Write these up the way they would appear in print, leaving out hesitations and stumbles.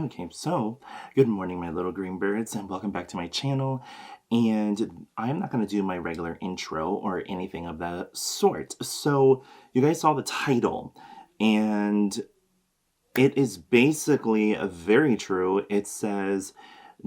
Okay, so good morning, my little green birds, and welcome back to my channel. And I'm not going to do my regular intro or anything of that sort. So you guys saw the title, and it is basically very true. It says,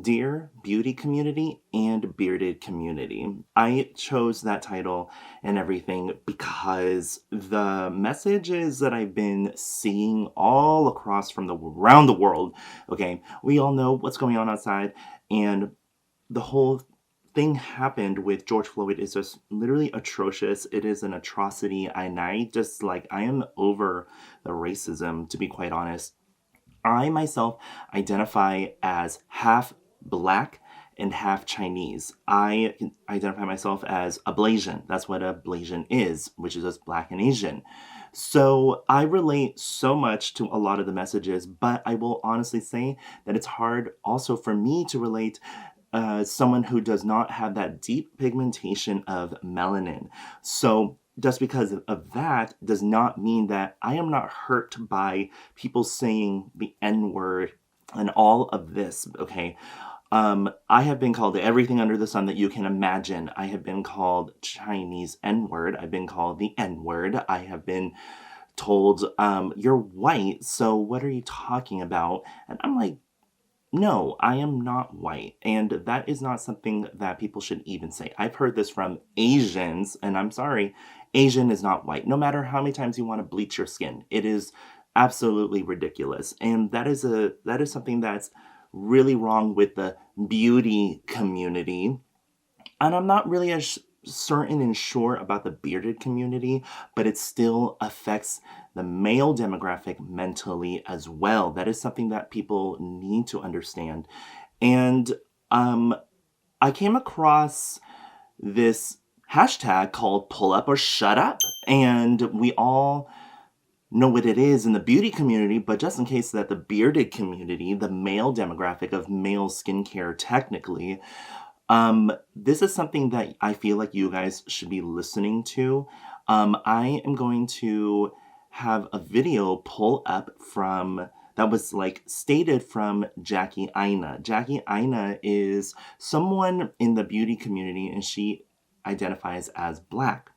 Dear Beauty Community and Bearded Community. I chose that title and everything because the messages that I've been seeing all across from around the world, okay, we all know what's going on outside, and the whole thing happened with George Floyd is just literally atrocious. It is an atrocity, and I am over the racism, to be quite honest. I myself identify as half Black and half Chinese. I identify myself as a Blasian. That's what a Blasian is, which is just Black and Asian. So I relate so much to a lot of the messages, but I will honestly say that it's hard also for me to relate someone who does not have that deep pigmentation of melanin. So just because of that does not mean that I am not hurt by people saying the N-word and all of this, okay? I have been called everything under the sun that you can imagine. I have been called Chinese N-word. I've been called the N-word. I have been told, you're white, so what are you talking about? And I'm like, no, I am not white. And that is not something that people should even say. I've heard this from Asians, and I'm sorry, Asian is not white. No matter how many times you want to bleach your skin, it is absolutely ridiculous. And that is something that's really wrong with the beauty community. And I'm not really as certain and sure about the bearded community, but it still affects the male demographic mentally as well. That is something that people need to understand. And I came across this hashtag called PULLUPORSHUTUP, and we all know what it is in the beauty community, but just in case that the bearded community, the male demographic of male skincare technically, this is something that I feel like you guys should be listening to. I am going to have a video pull up from that was stated from Jackie Aina. Jackie Aina is someone in the beauty community, and she identifies as Black.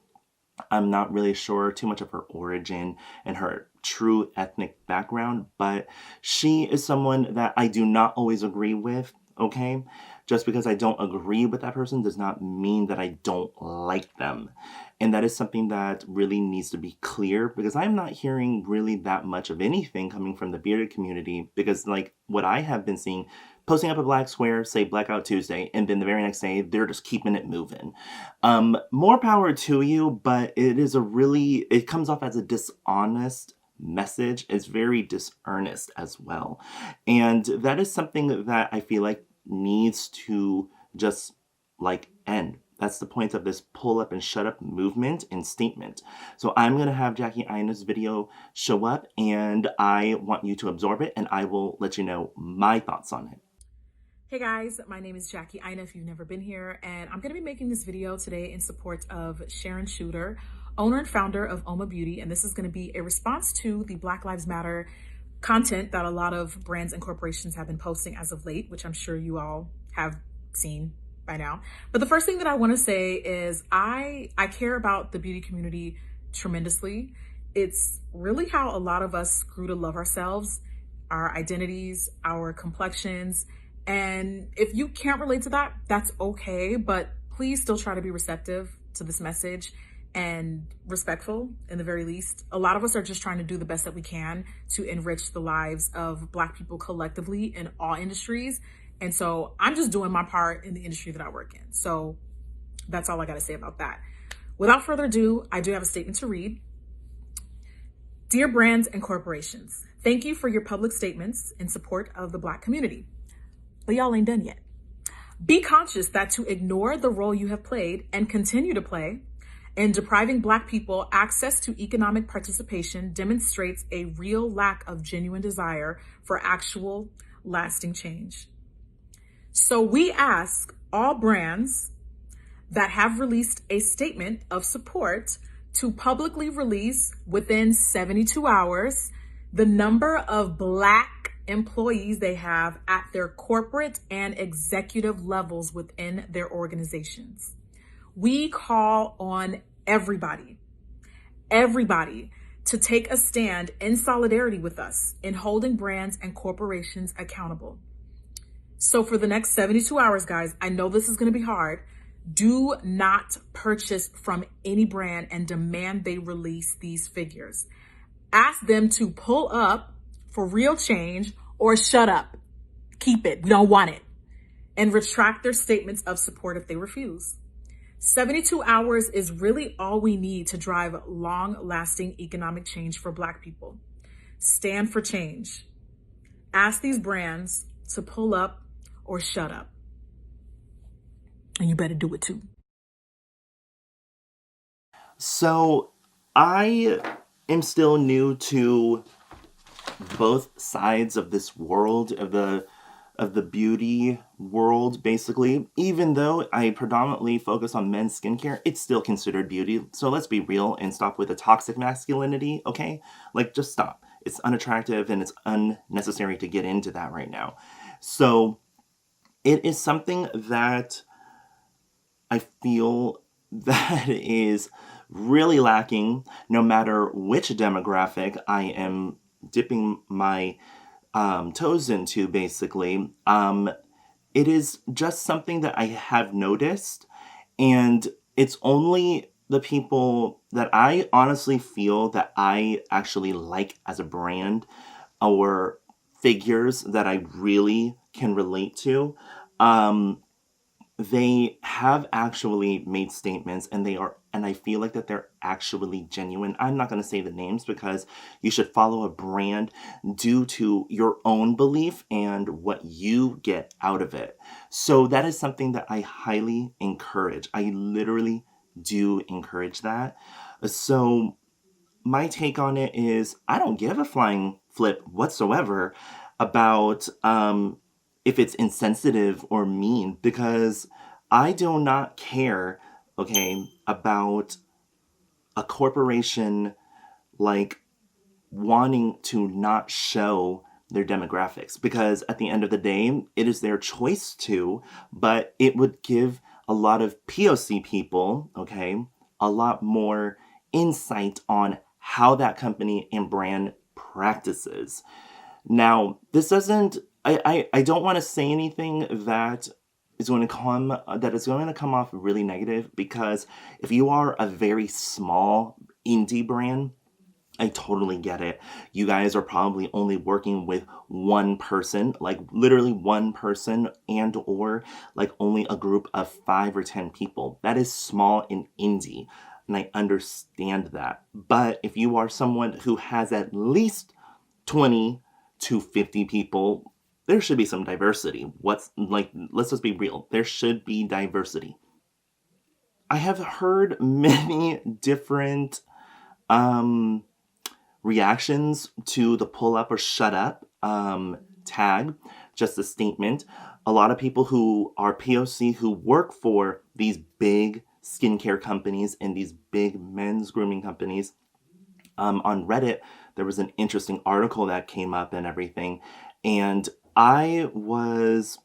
I'm not really sure too much of her origin and her true ethnic background, but she is someone that I do not always agree with, okay? Just because I don't agree with that person does not mean that I don't like them. And that is something that really needs to be clear, because I'm not hearing really that much of anything coming from the bearded community, because what I have been seeing, posting up a black square, say Blackout Tuesday, and then the very next day, they're just keeping it moving. More power to you, but it comes off as a dishonest message. It's very disearnest as well. And that is something that I feel like needs to just end. That's the point of this pull up and shut up movement and statement. So I'm going to have Jackie Aina's video show up, and I want you to absorb it, and I will let you know my thoughts on it. Hey guys, my name is Jackie Aina if you've never been here, and I'm going to be making this video today in support of Sharon Shooter, owner and founder of Oma Beauty, and this is going to be a response to the Black Lives Matter content that a lot of brands and corporations have been posting as of late, which I'm sure you all have seen by now. But the first thing that I want to say is I care about the beauty community tremendously. It's really how a lot of us grew to love ourselves, our identities, our complexions. And if you can't relate to that, that's okay, but please still try to be receptive to this message and respectful in the very least. A lot of us are just trying to do the best that we can to enrich the lives of Black people collectively in all industries. And so I'm just doing my part in the industry that I work in. So that's all I got to say about that. Without further ado, I do have a statement to read. Dear brands and corporations, thank you for your public statements in support of the Black community. But y'all ain't done yet. Be conscious that to ignore the role you have played and continue to play in depriving Black people access to economic participation demonstrates a real lack of genuine desire for actual lasting change. So we ask all brands that have released a statement of support to publicly release within 72 hours the number of Black employees they have at their corporate and executive levels within their organizations. We call on everybody to take a stand in solidarity with us in holding brands and corporations accountable. So for the next 72 hours, guys, I know this is going to be hard. Do not purchase from any brand and demand they release these figures. Ask them to pull up for real change or shut up. Keep it. We don't want it. And retract their statements of support if they refuse. 72 hours is really all we need to drive long-lasting economic change for Black people. Stand for change. Ask these brands to pull up or shut up. And you better do it too. So I am still new to both sides of this world of the beauty world, basically. Even though I predominantly focus on men's skincare, it's still considered beauty. So let's be real and stop with the toxic masculinity, okay? Like, just stop. It's unattractive and it's unnecessary to get into that right now. So it is something that I feel that is really lacking no matter which demographic I am dipping my toes into, basically. It is just something that I have noticed, and it's only the people that I honestly feel that I actually like as a brand or figures that I really can relate to. They have actually made statements, and I feel like that they're actually genuine. I'm not going to say the names because you should follow a brand due to your own belief and what you get out of it. So that is something that I highly encourage. I literally do encourage that. So my take on it is I don't give a flying flip whatsoever about if it's insensitive or mean, because I do not care, okay, about a corporation like wanting to not show their demographics, because at the end of the day, it is their choice to, but it would give a lot of POC people, okay, a lot more insight on how that company and brand practices. Now, this doesn't, I don't want to say anything that is going to come off really negative, because if you are a very small indie brand, I totally get it. You guys are probably only working with one person, like literally one person, and or like only a group of 5 or 10 people. That is small and indie, and I understand that. But if you are someone who has at least 20 to 50 people, there should be some diversity. Let's just be real. There should be diversity. I have heard many different reactions to the pull up or shut up tag, just a statement. A lot of people who are POC who work for these big skincare companies and these big men's grooming companies, on Reddit, there was an interesting article that came up and everything. And I was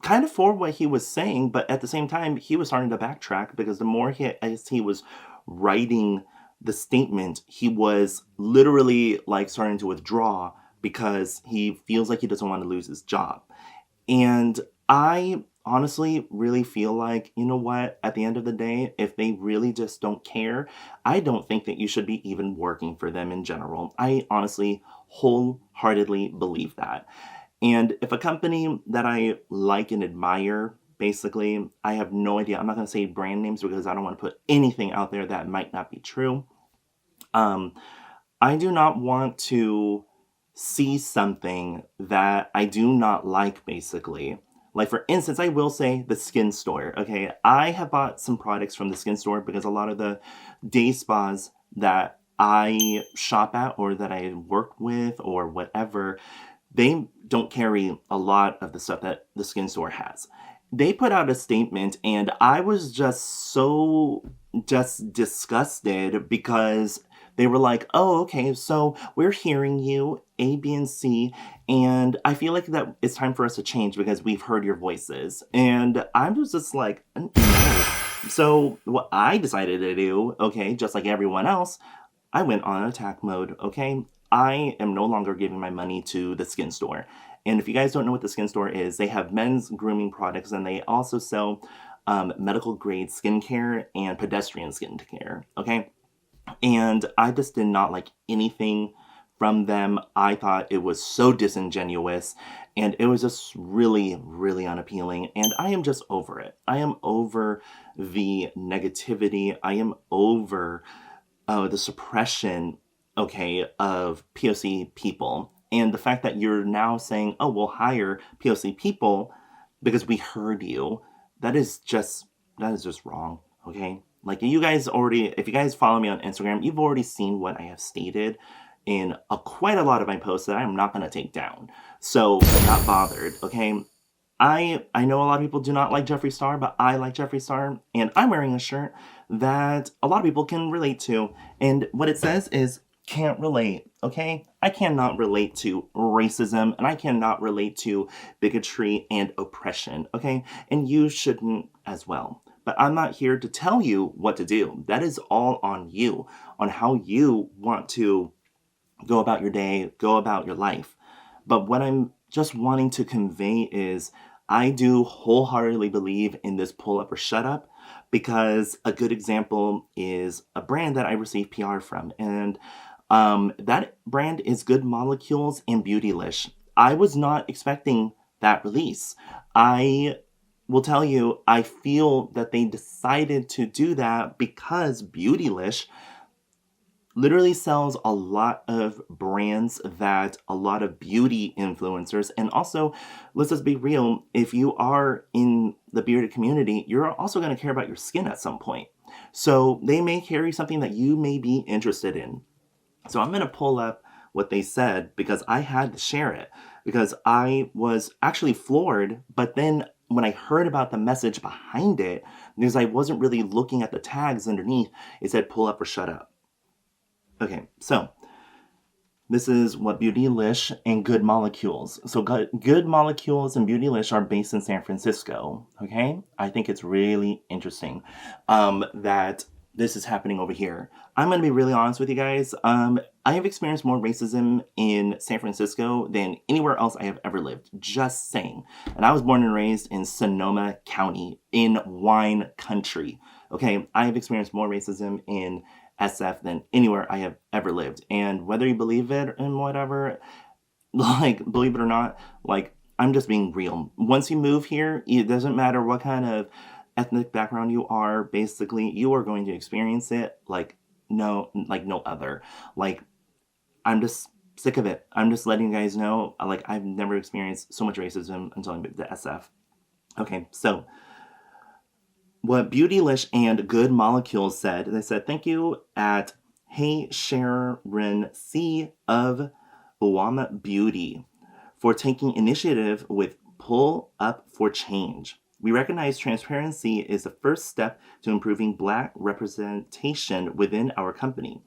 kind of for what he was saying, but at the same time, he was starting to backtrack, because the more as he was writing the statement, he was literally like starting to withdraw because he feels like he doesn't want to lose his job. And I honestly really feel like, you know what, at the end of the day, if they really just don't care, I don't think that you should be even working for them in general. I honestly wholeheartedly believe that. And if a company that I like and admire, basically, I have no idea. I'm not going to say brand names because I don't want to put anything out there that might not be true. I do not want to see something that I do not like, basically. Like, for instance, I will say the Skinstore, okay? I have bought some products from the Skinstore because a lot of the day spas that I shop at or that I work with or whatever, they don't carry a lot of the stuff that the Skinstore has. They put out a statement, and I was just so disgusted because They were like, oh, okay, so we're hearing you, A, B, and C, and I feel like that it's time for us to change because we've heard your voices. And I was just like, no. So what I decided to do, okay, just like everyone else, I went on attack mode, okay? I am no longer giving my money to the Skinstore. And if you guys don't know what the Skinstore is, they have men's grooming products and they also sell medical grade skincare and pedestrian skincare, okay? And I just did not like anything from them. I thought it was so disingenuous and it was just really, really unappealing. And I am just over it. I am over the negativity. I am over the suppression, okay, of POC people. And the fact that you're now saying, oh, we'll hire POC people because we heard you, that is just wrong, okay? Like you guys already, if you guys follow me on Instagram, you've already seen what I have stated in quite a lot of my posts that I'm not going to take down. So not bothered, okay? I know a lot of people do not like Jeffree Star, but I like Jeffree Star, and I'm wearing a shirt that a lot of people can relate to. And what it says is, can't relate, okay? I cannot relate to racism, and I cannot relate to bigotry and oppression, okay? And you shouldn't as well. But I'm not here to tell you what to do. That is all on you, on how you want to go about your day, go about your life. But what I'm just wanting to convey is I do wholeheartedly believe in this pull up or shut up, because a good example is a brand that I received PR from. And that brand is Good Molecules and Beautylish. I was not expecting that release. I will tell you, I feel that they decided to do that because Beautylish literally sells a lot of brands that a lot of beauty influencers, and also, let's just be real, if you are in the bearded community, you're also going to care about your skin at some point. So they may carry something that you may be interested in. So I'm going to pull up what they said because I had to share it because I was actually floored, but then when I heard about the message behind it, because I wasn't really looking at the tags underneath, it said pull up or shut up. Okay, so this is what Beautylish and Good Molecules. So Good Molecules and Beautylish are based in San Francisco, okay? I think it's really interesting that this is happening over here. I'm going to be really honest with you guys. I have experienced more racism in San Francisco than anywhere else I have ever lived. Just saying. And I was born and raised in Sonoma County in wine country, okay? I have experienced more racism in SF than anywhere I have ever lived. And whether you believe it and whatever, like, believe it or not, like, I'm just being real. Once you move here, it doesn't matter what kind of ethnic background you are, basically, you are going to experience it like no other. Like, I'm just sick of it. I'm just letting you guys know, like, I've never experienced so much racism until I moved to SF. Okay, so what Beautylish and Good Molecules said, they said, thank you at Hey Sharon C of Uwama Beauty for taking initiative with Pull Up for Change. We recognize transparency is the first step to improving Black representation within our company.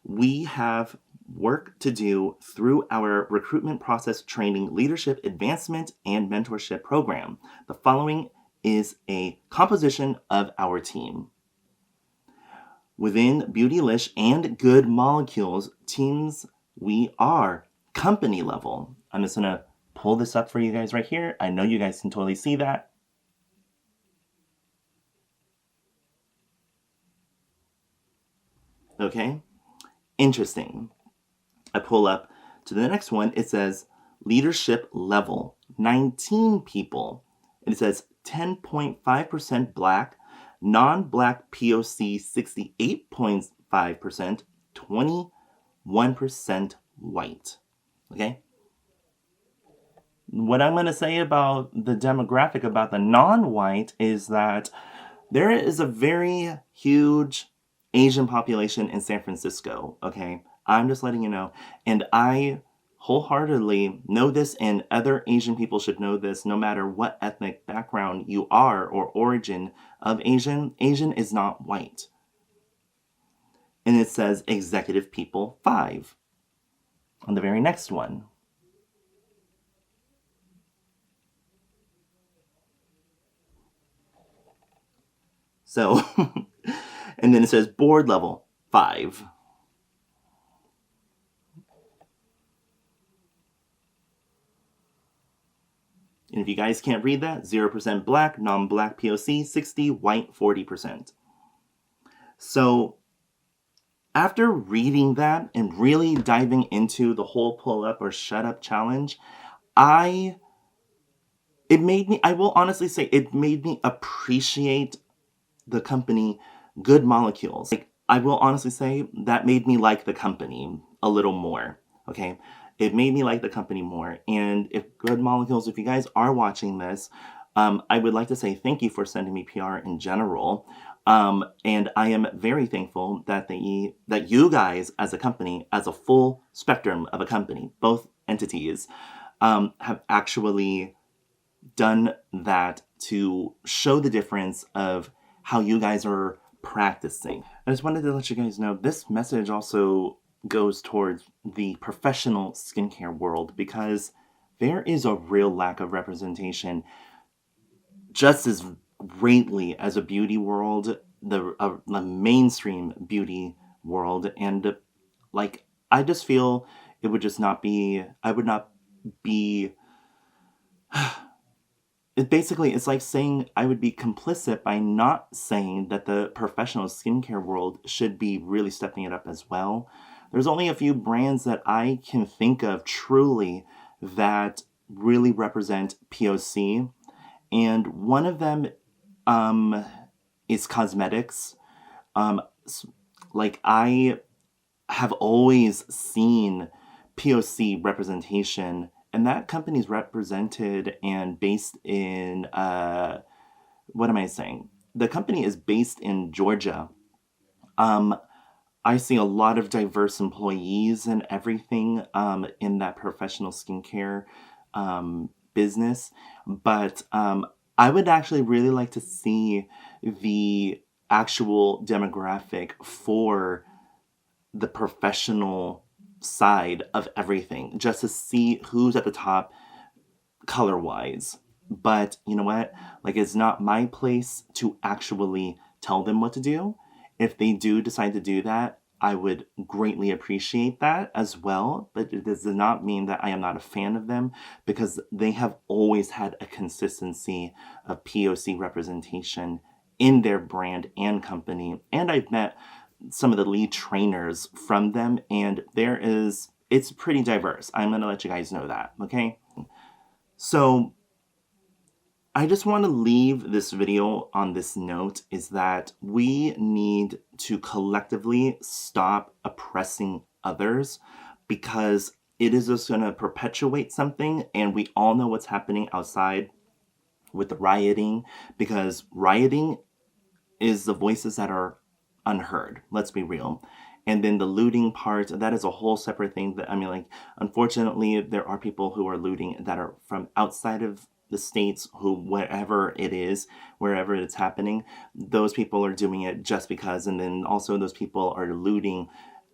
We have work to do through our recruitment process training, leadership advancement, and mentorship program. The following is a composition of our team. Within Beautylish and Good Molecules teams, we are company level. I'm just going to pull this up for you guys right here. I know you guys can totally see that. Okay, interesting. I pull up to the next one. It says leadership level, 19 people. And it says 10.5% Black, non-Black POC 68.5%, 21% white. Okay? What I'm going to say about the demographic about the non-white is that there is a very huge Asian population in San Francisco, okay? I'm just letting you know. And I wholeheartedly know this, and other Asian people should know this, no matter what ethnic background you are or origin of Asian. Asian is not white. And it says executive people 5 on the very next one. So, and then it says board level 5. And if you guys can't read that, 0% black, non-black POC, 60, white, 40%. So after reading that and really diving into the whole pull up or shut up challenge, I will honestly say it made me appreciate the company Good Molecules. Like, I will honestly say that made me like the company a little more, okay? It made me like the company more. And if Good Molecules, if you guys are watching this, I would like to say thank you for sending me PR in general. And I am very thankful that that you guys as a company, as a full spectrum of a company, both entities, have actually done that to show the difference of how you guys are practicing. I just wanted to let you guys know this message also goes towards the professional skincare world, because there is a real lack of representation just as greatly as a beauty world, the mainstream beauty world. And like, I just feel it would just not be, I would not be it's like saying I would be complicit by not saying that the professional skincare world should be really stepping it up as well. There's only a few brands that I can think of truly that really represent POC, and one of them is cosmetics. Like, I have always seen POC representation, and that company's represented and based in, what am I saying? The company is based in Georgia. I see a lot of diverse employees and everything in that professional skincare business. But I would actually really like to see the actual demographic for the professional side of everything, just to see who's at the top color-wise. But you know what? Like, it's not my place to actually tell them what to do. If they do decide to do that, I would greatly appreciate that as well. But it does not mean that I am not a fan of them, because they have always had a consistency of POC representation in their brand and company. And I've met some of the lead trainers from them, and it's pretty diverse. I'm going to let you guys know that, okay? So I just want to leave this video on this note, is that we need to collectively stop oppressing others, because it is just going to perpetuate something. And we all know what's happening outside with the rioting, because rioting is the voices that are unheard. Let's be real. And then the looting part, that is a whole separate thing. That, I mean, like, unfortunately, there are people who are looting that are from outside of the states, who, wherever it's happening, those people are doing it just because. And then also those people are looting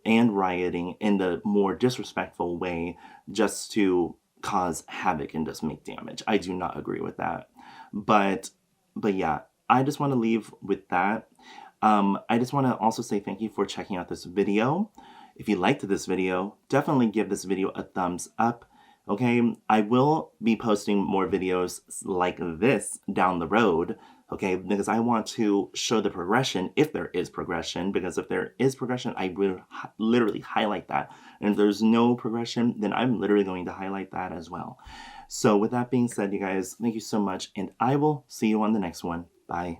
and rioting in the more disrespectful way, just to cause havoc and just make damage. I do not agree with that. But yeah, I just want to leave with that. I just want to also say thank you for checking out this video. If you liked this video, definitely give this video a thumbs up. Okay, I will be posting more videos like this down the road, okay, because I want to show the progression, if there is progression, because if there is progression, I will literally highlight that. And if there's no progression, then I'm literally going to highlight that as well. So with that being said, you guys, thank you so much, and I will see you on the next one. Bye.